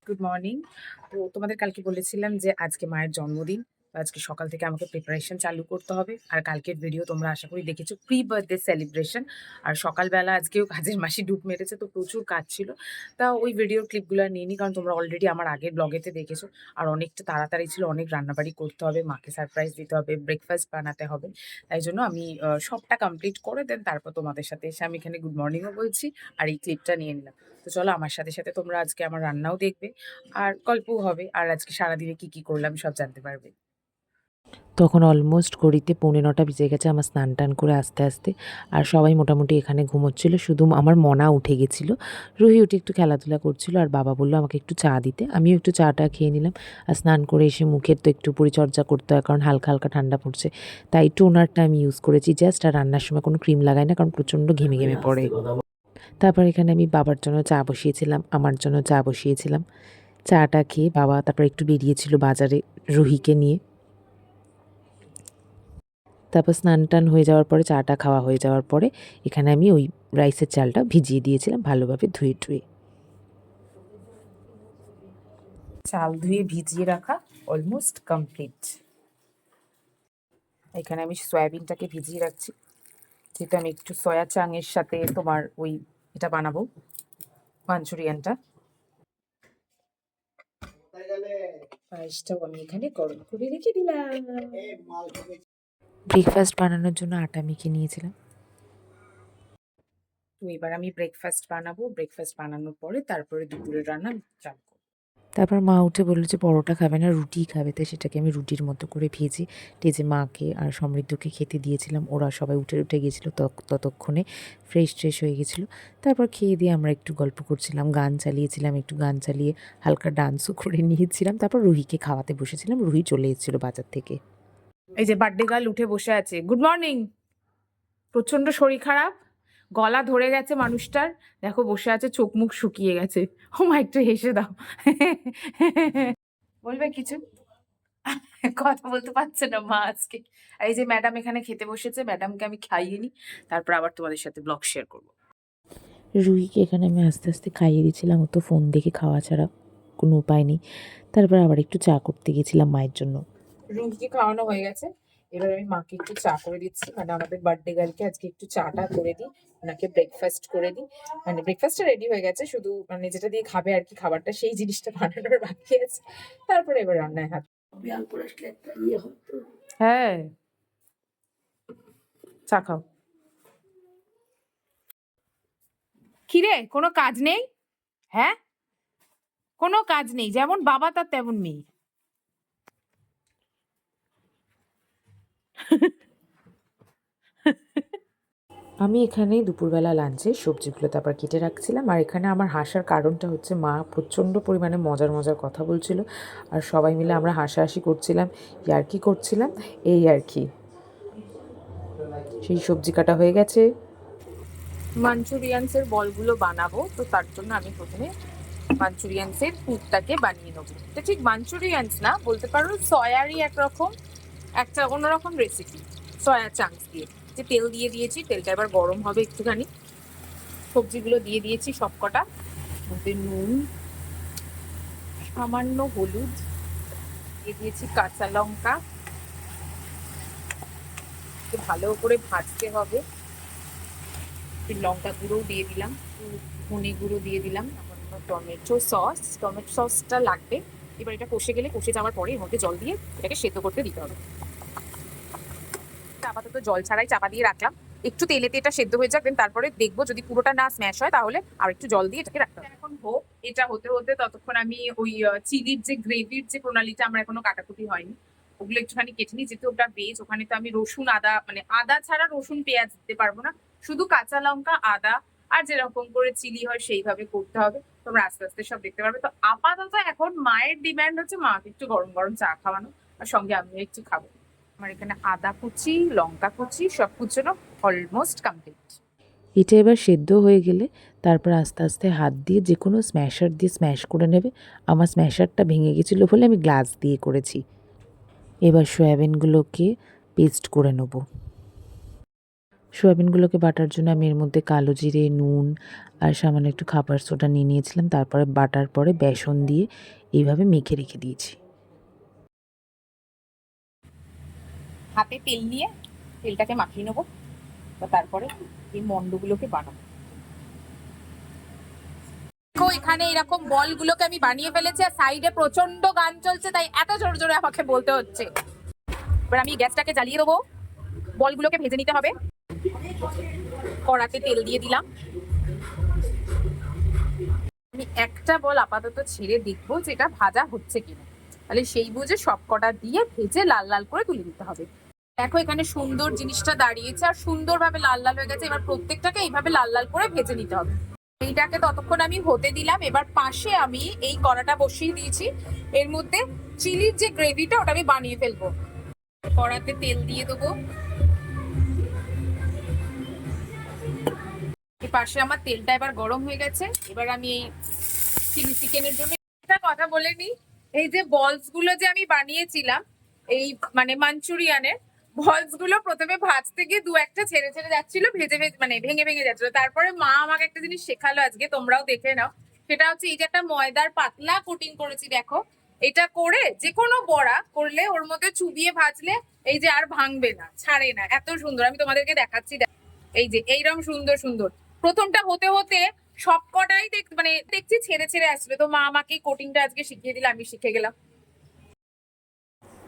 Good morning. তো তোমাদের কালকে বলেছিলাম যে আজকে মায়ের জন্মদিন। তো আজকে সকাল থেকে আমাকে প্রিপারেশন চালু করতে হবে। আর কালকের ভিডিও তোমরা আশা করি দেখেছো, প্রি বার্থডে সেলিব্রেশন। আর সকালবেলা আজকেও কাজের মাসি ডুব মেরেছে, তো প্রচুর কাজ ছিল। তা ওই ভিডিওর ক্লিপগুলো নিয়ে নিই, কারণ তোমরা অলরেডি আমার আগের ব্লগেতে দেখেছো। আর অনেকটা তাড়াতাড়ি ছিল, অনেক রান্নাবাড়ি করতে হবে, মাকে সারপ্রাইজ দিতে হবে, ব্রেকফাস্ট বানাতে হবে। তাই জন্য আমি সবটা কমপ্লিট করে দেন তারপর তোমাদের সাথে এসে আমি এখানে গুড মর্নিংও বলছি আর এই ক্লিপটা নিয়ে নিলাম। তো চলো আমার সাথে সাথে তোমরা আজকে আমার রান্নাও দেখবে আর গল্পও হবে, আর আজকে সারাদিনে কি কি করলাম সব জানতে পারবে। তখন অলমোস্ট ঘড়িতে 9:45 বেজে গেছে আমার স্নান টান করে আস্তে আস্তে। আর সবাই মোটামুটি এখানে ঘুমোচ্ছিল, শুধু আমার মনা উঠে গেছিলো। রুহি উঠে একটু খেলাধুলা করছিল আর বাবা বললো আমাকে একটু চা দিতে, আমিও একটু চাটা খেয়ে নিলাম। আর স্নান করে এসে মুখের তো একটু পরিচর্যা করতে হয়, কারণ হালকা হালকা ঠান্ডা পড়ছে। তাই টোনারটা আমি ইউজ করেছি জাস্ট, আর রান্নার সময় কোনো ক্রিম লাগাই না, কারণ প্রচণ্ড ঘেমে ঘেমে পড়ে। তারপর এখানে আমি বাবার জন্য চা বসিয়েছিলাম, আমার জন্য চা বসিয়েছিলাম। চাটা খেয়ে বাবা তারপর একটু বেরিয়েছিল বাজারে রুহিকে নিয়ে। তারপর স্নান টান হয়ে যাওয়ার পরে, চাটা খাওয়া হয়ে যাওয়ার পরে এখানে আমি ওই রাইসের চালটা ভিজিয়ে দিয়েছিলাম ভালোভাবে ধুয়ে টুয়ে। চাল ধুয়ে ভিজিয়ে রাখা অলমোস্ট কমপ্লিট। এখানে আমি সয়াবিনটাকে ভিজিয়ে রাখছি, যেহেতু আমি একটু সয়া চাংয়ের সাথে তোমার ওই এটা বানাবো, মাঞ্চুরিয়ানটা। পায়েসটাও আমি এখানে গরম করে রেখে দিলাম। ব্রেকফাস্ট বানানোর জন্য আটা মেখে নিয়েছিলাম। তো এবার আমি ব্রেকফাস্ট বানাবো, ব্রেকফাস্ট বানানোর পরে তারপরে দুপুরের রান্না চালু করবো। তারপর মা উঠে বললো যে পরোটা খাবে না, রুটিই খাবে, তাই সেটাকে আমি রুটির মতো করে ভেজে টেজে মাকে আর সমৃদ্ধকে খেতে দিয়েছিলাম। ওরা সবাই উঠে উঠে গেছিলো, ততক্ষণে ফ্রেশ ট্রেশ হয়ে গেছিলো। তারপর খেয়ে দিয়ে আমরা একটু গল্প করছিলাম, গান চালিয়েছিলাম, একটু গান চালিয়ে হালকা ডান্সও করে নিয়েছিলাম। তারপর রুহিকে খাওয়াতে বসেছিলাম, রুহি চলে এসেছিলো বাজার থেকে। এই যে বার্থডে গার্ল উঠে বসে আছে। Good morning. প্রচন্ড শরীর খারাপ, গলা ধরে গেছে মানুষটার। দেখো বসে আছে, চোখ মুখ শুকিয়ে গেছে। ও মা, একটু হেসে দাও। বলবে কিছু? কথা বলতে পারছে না মা আজকে। আর এই যে ম্যাডাম এখানে খেতে বসেছে, ম্যাডামকে আমি খাইয়ে নি, তারপর আবার তোমাদের সাথে ব্লগ শেয়ার করবো। রুহিকে এখানে আমি আস্তে আস্তে খাইয়ে দিচ্ছিলাম, ও তো ফোন দেখে খাওয়া ছাড়া কোনো উপায় নেই। তারপর আবার একটু চা করতে গেছিলাম মায়ের জন্য। রুমকে খাওয়ানো হয়ে গেছে, এবার আমি মাকে একটু চা করে দিচ্ছি, মানে আমাদের বার্থডে গার্লকে আজকে একটু চাটা করে দিই, ওনাকে ব্রেকফাস্ট করে দিই। মানে ব্রেকফাস্টটা রেডি হয়ে গেছে, শুধু মানে যেটা দিয়ে খাবে আর কি খাবারটা, সেই জিনিসটা বানানোর বাকি আছে। তারপরে এবার রান্নায় হাত। হ্যাঁ, চা খাও। কিরে, কোনো কাজ নেই? হ্যাঁ, কোনো কাজ নেই, যেমন বাবা তার তেমন মেয়ে। আমি এখানে দুপুরবেলা লাঞ্চে সবজিগুলো তারপর কেটে রাখছিলাম। আর এখানে আমার হাসার কারণটা হচ্ছে, মা প্রচণ্ড পরিমাণে মজার মজার কথা বলছিল, আর সবাই মিলে আমরা হাসাহাসি করছিলাম, ইয়ার্কি করছিলাম, এই আর কি। সেই সবজি কাটা হয়ে গেছে। মাঞ্চুরিয়ানসের বলগুলো বানাবো, তো তার জন্য আমি প্রথমে মাঞ্চুরিয়ানসের পুরটাকে বানিয়ে নেবো। এটা ঠিক মাঞ্চুরিয়ানস না, বলতে পারো সয়ারই একরকম, একটা অন্যরকম রেসিপি। সয়া চাংস দিয়ে, যে তেল দিয়ে দিয়েছি, তেলটা এবার গরম হবে একটুখানি। সবজিগুলো দিয়ে দিয়েছি সবকটা, মধ্যে নুন, সামান্য হলুদ, দিয়ে দিয়েছি কাঁচা লঙ্কা। একটু ভালো করে ভাজতে হবে। লঙ্কা গুঁড়োও দিয়ে দিলাম, ধনে গুঁড়ো দিয়ে দিলাম, টমেটো সস, টমেটো সসটা লাগবে। এবার এটা কষে গেলে, কষে যাওয়ার পরে এর মধ্যে জল দিয়ে এটাকে সেদ্ধ করতে দিতে হবে। আপাতত জল ছাড়াই চাপা দিয়ে রাখলাম, একটু তেলেতে এটা সেদ্ধ হয়ে যাক, তারপরে দেখবো যদি পুরোটা না স্ম্যাশ হয় তাহলে আর একটু জল দিয়ে এটাকে রাখতে হবে। এখন হোক, এটা হতে হতে ততক্ষণ আমি ওই চিলির যে গ্রেভির যে প্রণালীটা আমার এখনো কাটাকুটি হয়নি, ওগুলো একটুখানি কেটে নিই, যেহেতু ওটা ভেজ। ওখানে তো আমি রসুন আদা, মানে আদা ছাড়া রসুন পেঁয়াজ দিতে পারবো না, শুধু কাঁচা লঙ্কা আদা আর যেরকম করে চিলি হয় সেইভাবে করতে হবে। তোমরা আস্তে আস্তে সব দেখতে পারবে। তো আপাতত এখন মায়ের ডিমান্ড হচ্ছে মাকে একটু গরম গরম চা খাওয়ানো, আর সঙ্গে আমিও একটু খাবো। আমার এখানে আদা কুচি, লঙ্কা কুচি সব কুচোনো অলমোস্ট কমপ্লিট। এটা এবার সেদ্ধ হয়ে গেলে তারপর আস্তে আস্তে হাত দিয়ে যে কোনো স্ম্যাশার দিয়ে স্ম্যাশ করে নেবে। আমার স্ম্যাশারটা ভেঙে গেছিলো বলে আমি গ্লাস দিয়ে করেছি। এবার সয়াবিনগুলোকে পেস্ট করে নেব। সোয়াবিনগুলোকে বাটার জন্য আমি এর মধ্যে কালো জিরে, নুন আর সামান্য একটু খাবার সোডা নিয়ে নিয়েছিলাম। তারপরে বাটার পরে বেসন দিয়ে এইভাবে মেখে রেখে দিয়েছি। হাতে তেল নিয়ে তেলটাকে মাখিয়ে নেবো, তারপরে এই মন্ডগুলোকে বানাবো। দেখো এখানে এরকম বলগুলোকে আমি বানিয়ে ফেলেছি, আর সাইডে প্রচন্ড গান চলছে, তাই এত জোরে জোরে আমাকে বলতে হচ্ছে। এবার আমি গ্যাসটাকে জ্বালিয়ে দেবো, বলগুলোকে ভেজে নিতে হবে। কড়াতে তেল দিয়ে দিলাম। আমি একটা বল আপাতত ছেড়ে দেখবো যে এটা ভাজা হচ্ছে কিনা, তাহলে সেই বুঝে সব কটা দিয়ে ভেজে লাল লাল করে তুলে দিতে হবে। দেখো এখানে সুন্দর জিনিসটা দাঁড়িয়েছে আর সুন্দরভাবে লাল লাল হয়ে গেছে। এবার প্রত্যেকটাকে এইভাবে লাল লাল করে ভেজে নিতে হবে। এইটাকে ততক্ষণ আমি হতে দিলাম। এবার পাশে আমি এই কড়াটা বসিয়ে দিয়েছি, এর মধ্যে চিলির যে গ্রেভিটা ওটা আমি বানিয়ে ফেলবো। কড়াতে তেল দিয়ে দেবো। এই পাশে আমার তেলটা এবার গরম হয়ে গেছে। এবার আমি এই চিলি চিকেনের জন্য একটা কথা বলে নিই। এই যে বলস গুলো যে আমি বানিয়েছিলাম, এই মানে মাঞ্চুরিয়ানের বলস গুলো প্রথমে ভাজতে গিয়ে দু একটা ছেড়ে ছেড়ে যাচ্ছিল, ভেজে ভেজে মানে ভেঙে ভেঙে যাচ্ছিল। তারপরে মা আমাকে একটা জিনিস শেখালো আজকে, তোমরাও দেখে নাও। সেটা হচ্ছে এই যে একটা ময়দার পাতলা কোটিং করেছি, দেখো এটা করে যে কোনো বড়া করলে ওর মধ্যে চুবিয়ে ভাজলে এই যে আর ভাঙবে না, ছাড়ে না, এত সুন্দর। আমি তোমাদেরকে দেখাচ্ছি, এই যে এইরকম সুন্দর সুন্দর। প্রথমটা হতে হতে সবকটাই মানে দেখছি ছেড়ে ছেড়ে আসবে, তো মা আমাকে কোটিংটা আজকে শিখিয়ে দিলে, আমি শিখে গেলাম।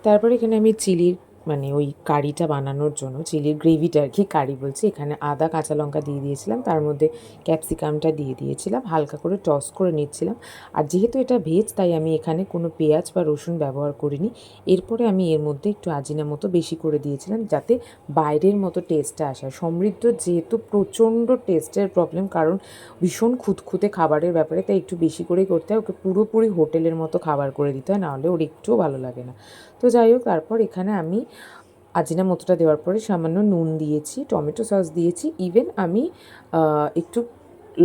তারপরে এখানে আমি চিলির মানে ওই কারিটা বানানোর জন্য, চিলির গ্রেভিটা আর কি, কারি বলছি, এখানে আদা কাঁচা লঙ্কা দিয়ে দিয়েছিলাম, তার মধ্যে ক্যাপসিকামটা দিয়ে দিয়েছিলাম, হালকা করে টস করে নিচ্ছিলাম। আর যেহেতু এটা ভেজ তাই আমি এখানে কোনো পেঁয়াজ বা রসুন ব্যবহার করিনি। এরপরে আমি এর মধ্যে একটু আজিনামতো বেশি করে দিয়েছিলাম, যাতে বাইরের মতো টেস্টটা আসে। সমৃদ্ধ যেহেতু প্রচণ্ড টেস্টের প্রবলেম, কারণ ভীষণ খুঁতখুঁতে খাবারের ব্যাপারে, তাই একটু বেশি করেই করতে হয়। ওকে পুরোপুরি হোটেলের মতো খাবার করে দিতে হয়, নাহলে ওর একটুও ভালো লাগে না। তো যাই হোক, তারপর এখানে আমি আজিনামোটোটা দেওয়ার পরে সামান্য নুন দিয়েছি, টমেটো সস দিয়েছি, ইভেন আমি একটু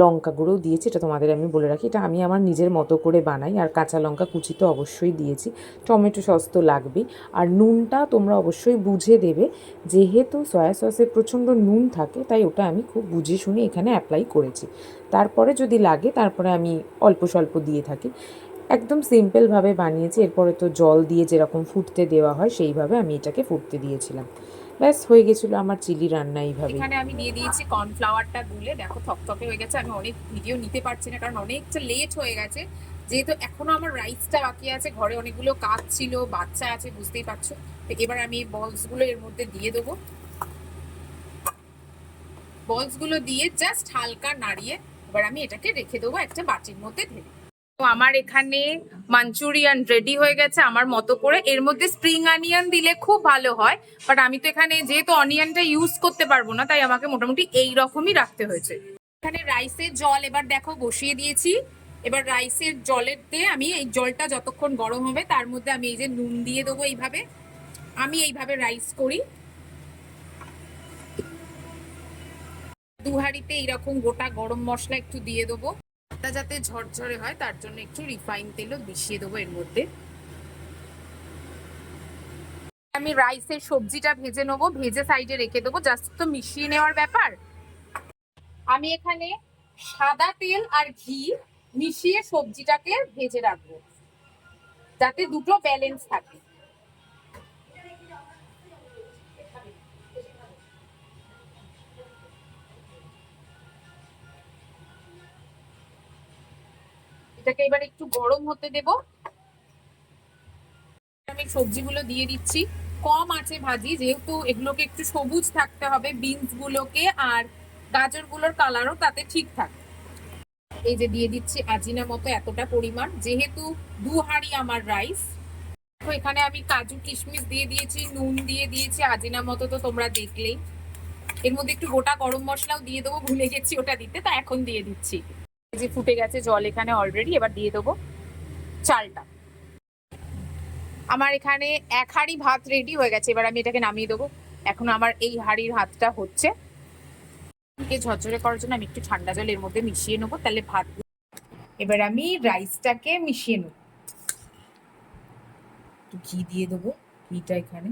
লঙ্কা গুঁড়োও দিয়েছি। এটা তোমাদের আমি বলে রাখি, এটা আমি আমার নিজের মতো করে বানাই। আর কাঁচা লঙ্কা কুচি তো অবশ্যই দিয়েছি, টমেটো সস তো লাগবেই। আর নুনটা তোমরা অবশ্যই বুঝে দেবে, যেহেতু সয়া সসে প্রচণ্ড নুন থাকে, তাই ওটা আমি খুব বুঝে শুনে এখানে অ্যাপ্লাই করেছি। তারপরে যদি লাগে তারপরে আমি অল্প স্বল্প দিয়ে থাকি। একদম সিম্পলভাবে বানিয়েছি। এরপরে তো জল দিয়ে যেরকম ফুটতে দেওয়া হয় সেইভাবে আমি এটাকে ফুটতে দিয়েছিলাম। ব্যাস হয়ে গেছিলো আমার চিলি রান্না এইভাবেই। এখানে আমি দিয়ে দিয়েছি কর্নফ্লাওয়ারটা গুলে, দেখো থকথকে হয়ে গেছে। আমি অনেক ভিডিও নিতে পারছি না, কারণ অনেকটা লেট হয়ে গেছে। যেহেতু এখনো আমার রাইসটা বাকি আছে, ঘরে অনেকগুলো কাজ ছিল, বাচ্চা আছে, বুঝতেই পারছো। তো এবার আমি এই বলস গুলো এর মধ্যে দিয়ে দেবো। বলস গুলো দিয়ে জাস্ট হালকা নাড়িয়ে এবার আমি এটাকে রেখে দেবো একটা বাটির মধ্যে ঢেলে। তো আমার এখানে মাঞ্চুরিয়ান রেডি হয়ে গেছে আমার মতো করে। এর মধ্যে স্প্রিং অনিয়ন দিলে খুব ভালো হয়, বাট আমি তো এখানে যেহেতু অনিয়নটা ইউজ করতে পারবো না, তাই আমাকে মোটামুটি এই রকমই রাখতে হয়েছে। এখানে রাইসের জল এবার দেখো বসিয়ে দিয়েছি। এবার রাইসের জলের দিয়ে আমি এই জলটা যতক্ষণ গরম হবে তার মধ্যে আমি এই যে নুন দিয়ে দেবো। এইভাবে আমি এইভাবে রাইস করি। দু হাঁড়িতে এইরকম গোটা গরম মশলা একটু দিয়ে দেবো, যাতে ঝরঝরে হয়, তার জন্য একটু রিফাইন তেলও মিশিয়ে দেবো এর মধ্যে। আমি রাইসের সবজিটা ভেজে নেবো, ভেজে সাইডে রেখে দেবো, জাস্ট তো মিশিয়ে নেওয়ার ব্যাপার। আমি এখানে সাদা তেল আর ঘি মিশিয়ে সবজিটাকে ভেজে রাখবো, যাতে দুটো ব্যালেন্স থাকে। এটাকে এবার একটু গরম হতে দেবো। আমি সবজিগুলো দিয়ে দিচ্ছি, কম আঁচে ভাজি, যেহেতু এগুলোকে একটু সবুজ থাকতে হবে, বিনস গুলোকে আর গাজর গুলোর কালারও তাতে ঠিক থাকে। এই যে দিয়ে দিচ্ছি আজিনামতো এতটা পরিমাণ, যেহেতু দু হাঁড়ি আমার রাইস। তো এখানে আমি কাজু কিশমিশ দিয়ে দিয়েছি, নুন দিয়ে দিয়েছি, আজিনামতো তো তোমরা দেখলেই। এর মধ্যে একটু গোটা গরম মশলাও দিয়ে দেবো, ভুলে গেছি ওটা দিতে, তা এখন দিয়ে দিচ্ছি। এই যে ফুটে গেছে জল এখানে অলরেডি, এবার দিয়ে দেবো চালটা। আমার এখানে এক হাঁড়ি ভাত রেডি হয়ে গেছে, এবার আমি এটাকে নামিয়ে দেবো। এখন আমার এই হাঁড়ির ভাতটা হচ্ছে, ঝরঝরে করার জন্য আমি একটু ঠান্ডা জল এর মধ্যে মিশিয়ে নেবো, তাহলে ভাত। এবার আমি রাইসটাকে মিশিয়ে নেবো, একটু ঘি দিয়ে দেবো, ঘিটা এখানে।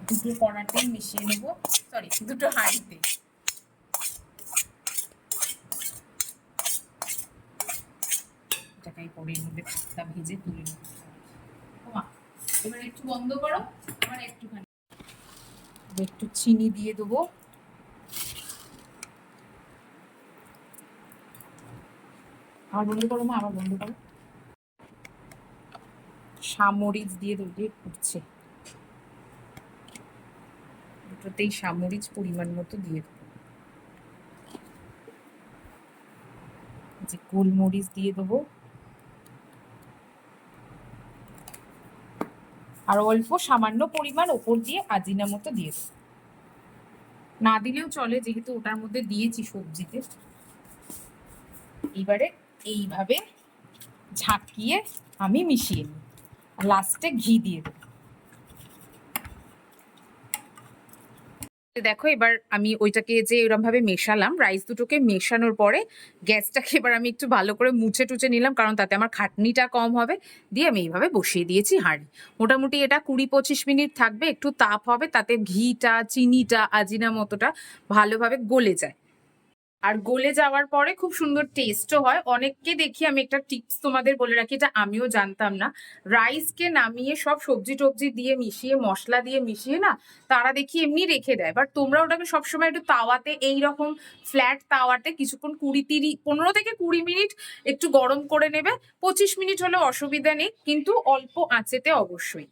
দুটো কড়াতেই মিশিয়ে নেব, সরি দুটো হাঁড়িতে। এটাকে পরে নেবে, পাস্তা ভেজে তুলে নেব। এবার একটু বন্ধ করো, আবার একটুখানি একটু চিনি দিয়ে দেবো। আবার বন্ধ করো মা, আবার বন্ধ করো। সামরিচ দিয়ে দেবে, উঠছে দুটোতেই সামরিচ পরিমাণ মতো দিয়ে দেবো। যে গোলমরিচ দিয়ে দেবো, আর অল্প সামান্য পরিমাণ ওপর দিয়ে আজিনা মতো দিয়ে দেবো। না দিলেও চলে, যেহেতু ওটার মধ্যে দিয়েছি সবজিতে। এবারে এইভাবে ঝাঁকিয়ে আমি মিশিয়ে নিই, লাস্টে ঘি দিয়ে দেবো। দেখো এবার আমি ওইটাকে যে এরকম ভাবে মেশালাম, রাইস দুটোকে মেশানোর পরে গ্যাসটাকে এবার আমি একটু ভালো করে মুছে টুচে নিলাম, কারণ তাতে আমার খাটনিটা কম হবে। দিয়ে আমি এইভাবে বসিয়ে দিয়েছি হাঁড়ি। মোটামুটি এটা 20-25 মিনিট থাকবে, একটু তাপ হবে, তাতে ঘিটা, চিনিটা, আজিনা মতোটা ভালোভাবে গলে যায়। আর গলে যাওয়ার পরে খুব সুন্দর টেস্টও হয়। অনেককে দেখি, আমি একটা টিপস তোমাদের বলে রাখি, এটা আমিও জানতাম না, রাইসকে নামিয়ে সব সবজি টবজি দিয়ে মিশিয়ে, মশলা দিয়ে মিশিয়ে না, তারা দেখি এমনি রেখে দেয়। বাট তোমরা ওটাকে সবসময় একটু তাওয়াতে, এইরকম ফ্ল্যাট তাওয়াতে কিছুক্ষণ 15 থেকে 20 মিনিট একটু গরম করে নেবে। 25 মিনিট হলেও অসুবিধা নেই, কিন্তু অল্প আঁচেতে অবশ্যই।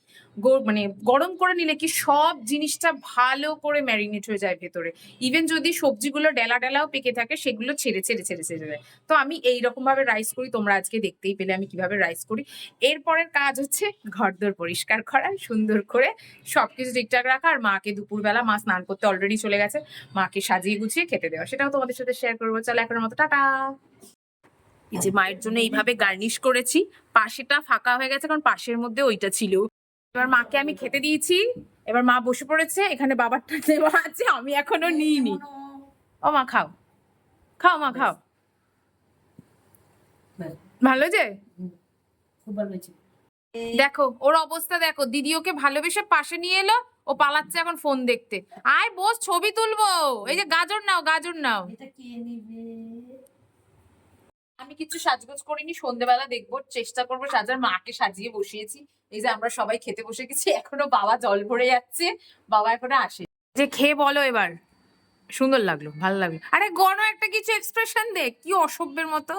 মানে গরম করে নিলে কি সব জিনিসটা ভালো করে ম্যারিনেট হয়ে যায় ভেতরে। ইভেন যদি সবজিগুলো ডেলা ডেলাও পেকে থাকে, সেগুলো ছেড়ে ছেড়ে ছেড়ে ছেড়ে যায়। তো আমি এইরকম ভাবে রাইস করি, তোমরা আজকে দেখতেই পেলে আমি কিভাবে রাইস করি। এরপরের কাজ হচ্ছে ঘরদোর পরিষ্কার করা, সুন্দর করে সবকিছু ঠিকঠাক রাখা, আর মাকে দুপুরবেলা, মা স্নান করতে অলরেডি চলে গেছে, মাকে সাজিয়ে গুছিয়ে খেতে দেওয়া, সেটাও তোমাদের সাথে শেয়ার করবো। চলো এখনের মতো টাটা। এই যে মায়ের জন্য এইভাবে গার্নিশ করেছি, পাশেটা ফাঁকা হয়ে গেছে কারণ পাশের মধ্যে ওইটা ছিল। এবার মাকে আমি খেতে দিয়েছি, এবার মা বসে পড়েছে, এখানে বাবারটা দেওয়া আছে, আমি এখনো নিইনি। ও মা খাও, খাও মা খাও। ভালো যে, খুব ভালো হয়েছে। দেখো ওর অবস্থা দেখো, দিদি ওকে ভালোবেসে পাশে নিয়ে এলো, ও পালাচ্ছে এখন ফোন দেখতে। আয় বস, ছবি তুলবো। এই যে গাজর নাও, গাজর নাও। এটা কে নিবে? আমি কিছু সাজগোজ করিনি, সন্ধ্যেবেলা দেখবো, চেষ্টা করবো সাজার। মাকে সাজিয়ে বসিয়েছি, এই যে আমরা সবাই খেতে বসে গেছি, এখনো বাবা জল ভরে যাচ্ছে, বাবা এখনো আসে। যে খেয়ে বলো এবার, সুন্দর লাগলো, ভালো লাগলো। আরে গণ একটা কিছু এক্সপ্রেশন দে, কি অসভ্যের মতো।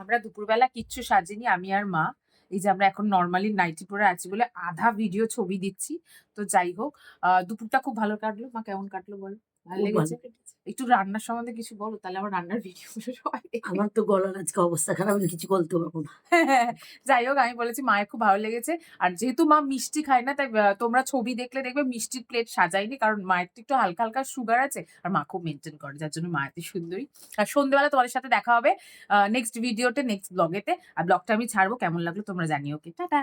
আমরা দুপুরবেলা কিচ্ছু সাজিনি, আমি আর মা। এই যে আমরা এখন নর্মালি নাইটি পরে আছি বলে আধা ভিডিও ছবি দিচ্ছি। তো যাই হোক, দুপুরটা খুব ভালো কাটলো। মা কেমন কাটলো বলো? ভালো লেগেছে? একটু রান্নার সম্বন্ধে কিছু বলো, তাহলে আমার রান্নার ভিডিও সবাই দেখবে। আমার তো গলার আজকে অবস্থা খারাপ, আমি কিছু বলতে পারবো না। যাই হোক, আমি বলেছি মায়ের খুব ভালো লেগেছে। আর যেহেতু মা মিষ্টি খায় না, তাই তোমরা ছবি দেখলে দেখবে মিষ্টির প্লেট সাজাইনি, কারণ মায়ের তো একটু হালকা হালকা সুগার আছে, আর মা খুব মেনটেন করে, যার জন্য মা এত সুন্দরী। আর সন্ধ্যেবেলা তোমাদের সাথে দেখা হবে নেক্সট ভিডিওতে, নেক্সট ব্লগেতে। আর ব্লগটা আমি ছাড়বো, কেমন লাগলো তোমরা জানিও। ওকে, টাটা।